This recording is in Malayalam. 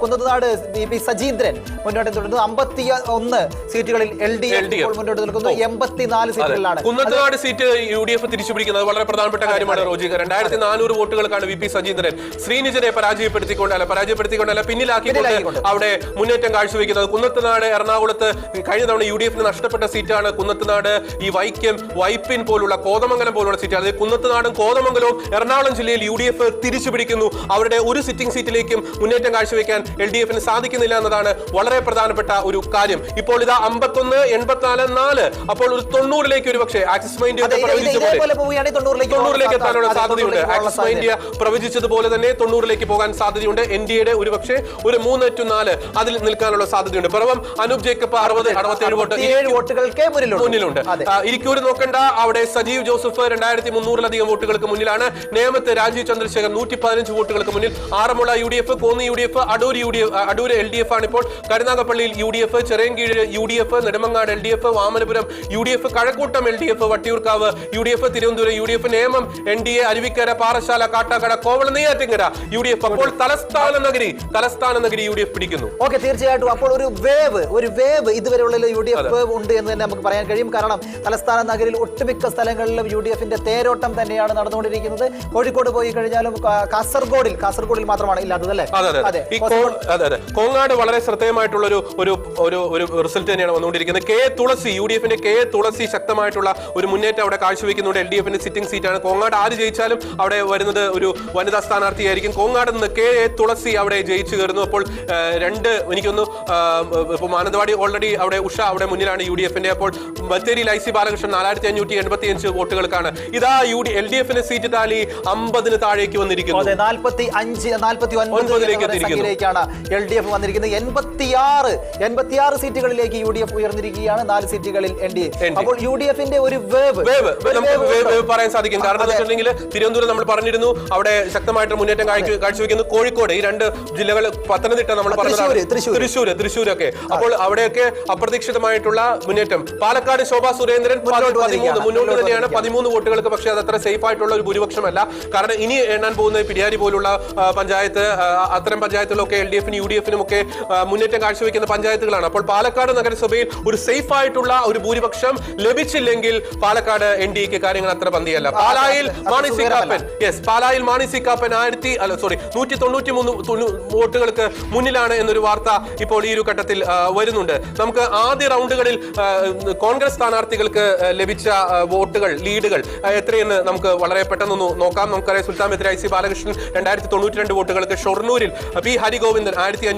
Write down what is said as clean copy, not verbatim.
കുന്നത്തുനാട് പി സജീന്ദ്രൻ മുന്നോട്ട് തുടരുന്നു. 51 സീറ്റുകളിൽ LDF മുന്നോട്ട് നിൽക്കുന്നു. 84 സീറ്റുകളിലാണ്. കുന്നത്തുനാട് സീറ്റ് UDF തിരിച്ചുപിടിക്കുന്നത് വളരെ പ്രധാനപ്പെട്ട കാര്യമാണ് റോജി. 2400 വോട്ടുകൾക്കാണ് VP സജീന്ദ്രൻ ശ്രീനിജനെ പരാജയപ്പെടുത്തിക്കൊണ്ടല്ല പിന്നിലാക്കിക്കൊണ്ട് അവിടെ മുന്നേറ്റം കാഴ്ചവെക്കുന്നത്. കുന്നത്തുനാട് എറണാകുളത്ത് കഴിഞ്ഞ തവണ UDF നഷ്ടപ്പെട്ട സീറ്റാണ് കുന്നത്തുനാട്. ഈ വൈപ്പിൻ പോലുള്ള കോതമംഗലം പോലുള്ള സീറ്റാണ്. കുന്നത്തുനാടും കോതമംഗലവും എറണാകുളം ജില്ലയിൽ UDF തിരിച്ചുപിടിക്കുന്നു. അവരുടെ ഒരു സിറ്റിംഗ് സീറ്റിലേക്കും മുന്നേറ്റം കാഴ്ചവെക്കാൻ LDF സാധിക്കുന്നില്ല എന്നതാണ് വളരെ പ്രധാനപ്പെട്ട ഒരു കാര്യം. ഇപ്പോൾ ഇതാ 51, 84, 4. അപ്പോൾ ഒരു 90ലേക്ക് ഒരു പക്ഷേ ആക്സിസ് മൈൻഡ് തൊണ്ണൂറിലേക്ക് എത്താനുള്ള സാധ്യതയുണ്ട്. ആക്സിസ് മൈൻഡ് പ്രവചിച്ചതുപോലെ തന്നെ 90ലേക്ക് പോകാൻ സാധ്യതയുണ്ട്. NDAയുടെ ഒരു പക്ഷേ ഒരു 3 to 4 അതിൽ നിൽക്കാനുള്ള സാധ്യതയുണ്ട്. പിറവം അനൂപ് ജേക്കബ് 67 വോട്ടുകൾക്ക് മുന്നിലുണ്ട്. ഇരിക്കൂർ നോക്കണ്ട, അവിടെ സജീവ് ജോസഫ് 2300-ലധികം വോട്ടുകൾക്ക് മുന്നിലാണ്. നേമത്ത് രാജീവ് ചന്ദ്രശേഖർ 115 വോട്ടുകൾക്ക് മുന്നിൽ. Aranmula UDF, Konni UDF, Adoor LDF ആണ് ഇപ്പോൾ. കരുനാഗപ്പള്ളിയിൽ UDF, Chirayinkeezhu UDF, Nedumangad LDF, Vamanapuram UDF, Kazhakkoottam LDF, Vattiyoorkavu UDF, Thiruvananthapuram UDF, Nemom NDA, Aruvikkara, Parassala, Kattakada, Kovalam, Neyyattinkara UDF. അപ്പോൾ തലസ്ഥാന നഗരി UDF പിടിക്കുന്നു. ഓക്കെ, തീർച്ചയായിട്ടും. അപ്പോൾ ഒരു വേവ് ഇതുവരെയുള്ള UDF ഉണ്ട് എന്ന് തന്നെ നമുക്ക് പറയാൻ കഴിയും. കാരണം തലസ്ഥാന നഗരിൽ ഒട്ടുമിക്ക സ്ഥലങ്ങളിലും UDFന്റെ തേരോട്ടം തന്നെയാണ് നടന്നുകൊണ്ടിരിക്കുന്നത്. കോഴിക്കോട് പോയി കഴിഞ്ഞാലും കാസർഗോഡിൽ മാത്രമാണ് ഇല്ലാത്തത് അല്ലേ? അതെ. കോങ്ങാട് വളരെ ശ്രദ്ധേയമായിട്ടുള്ള ഒരു റിസൾട്ട് തന്നെയാണ് വന്നുകൊണ്ടിരിക്കുന്നത്. തുളസി UDFന്റെ തുളസി ശക്തമായിട്ടുള്ള ഒരു മുന്നേറ്റം അവിടെ കാഴ്ചവെക്കുന്നുണ്ട്. LDFന്റെ സിറ്റിംഗ് സീറ്റാണ്. കോങ്ങാട് ആര് ജയിച്ചാലും അവിടെ വരുന്നത് ഒരു വനിതാ സ്ഥാനാർത്ഥിയായിരിക്കും. കോങ്ങാട് നിന്ന് തുളസി അവിടെ ജയിച്ചു കയറുന്നു. അപ്പോൾ എനിക്കൊന്ന് ഇപ്പോൾ മാനന്തവാടി ഓൾറെഡി അവിടെ ഉഷ അവിടെ മുന്നിലാണ് UDFന്റെ. അപ്പോൾ ബത്തേരിയിൽ IC ബാലകൃഷ്ണൻ 4585 വോട്ടുകൾക്കാണ്. ഇതാ LDFന്റെ സീറ്റ് താലി 50 താഴേക്ക് വന്നിരിക്കുന്നു. 49ലേക്ക് LDF വന്നിരിക്കുന്നത്. 86 സീറ്റുകളിലേക്ക് UDF ഉയർന്നിരിക്കുകയാണ്. 4 സീറ്റുകളിൽ NDA. അപ്പോൾ UDFന്റെ ഒരു വേവ് പറയാൻ സാധിക്കും. കാരണം തിരുവനന്തപുരം നമ്മൾ പറഞ്ഞിരുന്നു, അവിടെ ശക്തമായിട്ട് മുന്നേറ്റം കാഴ്ചവെക്കുന്നു. കോഴിക്കോട്, ഈ 2 ജില്ലകൾ, പത്തനംതിട്ട നമ്മൾ പറഞ്ഞതാണ്, തൃശ്ശൂരൊക്കെ. അപ്പോൾ അവിടെയൊക്കെ അപ്രതീക്ഷിതമായിട്ടുള്ള മുന്നേറ്റം. പാലക്കാട് ശോഭാ സുരേന്ദ്രൻ മുന്നോട്ട് തന്നെയാണ് 13 വോട്ടുകൾക്ക്. പക്ഷേ അത് അത്ര സേഫ് ആയിട്ടുള്ള ഒരു ഭൂരിപക്ഷമല്ല. കാരണം ഇനി എണ്ണാൻ പോകുന്ന പിടിയാരി പോലുള്ള പഞ്ചായത്ത്, അത്തരം പഞ്ചായത്തുകളൊക്കെ LDFനും UDFനും ഒക്കെ മുന്നേറ്റം കാഴ്ചവെക്കുന്ന പഞ്ചായത്തുകളാണ്. അപ്പോൾ പാലക്കാട് നഗരസഭയിൽ ഒരു സേഫ് ആയിട്ടുള്ള ഒരു ഭൂരിപക്ഷം ലഭിച്ചില്ലെങ്കിൽ പാലക്കാട് NDAക്ക് കാര്യങ്ങൾ അത്ര പന്തിയല്ല. പാലായിൽ മാണി സി കാപ്പൻ 193 വോട്ടുകൾക്ക് മുന്നിലാണ് എന്നൊരു വാർത്ത ഇപ്പോൾ ഈ ഒരു ഘട്ടത്തിൽ വരുന്നുണ്ട്. നമുക്ക് ആദ്യ റൗണ്ടുകളിൽ കോൺഗ്രസ് സ്ഥാനാർത്ഥികൾക്ക് ലഭിച്ച ലീഡുകൾ എത്രയെന്ന് നമുക്ക് വളരെ പെട്ടെന്ന് നോക്കാം. നമുക്കറിയാം, സുൽത്താൻ ബത്തേരി IC ബാലകൃഷ്ണൻ 2092 വോട്ടുകൾക്ക്, ഷൊർണൂരിൽ P ഹരിഗോവിന്ദൻ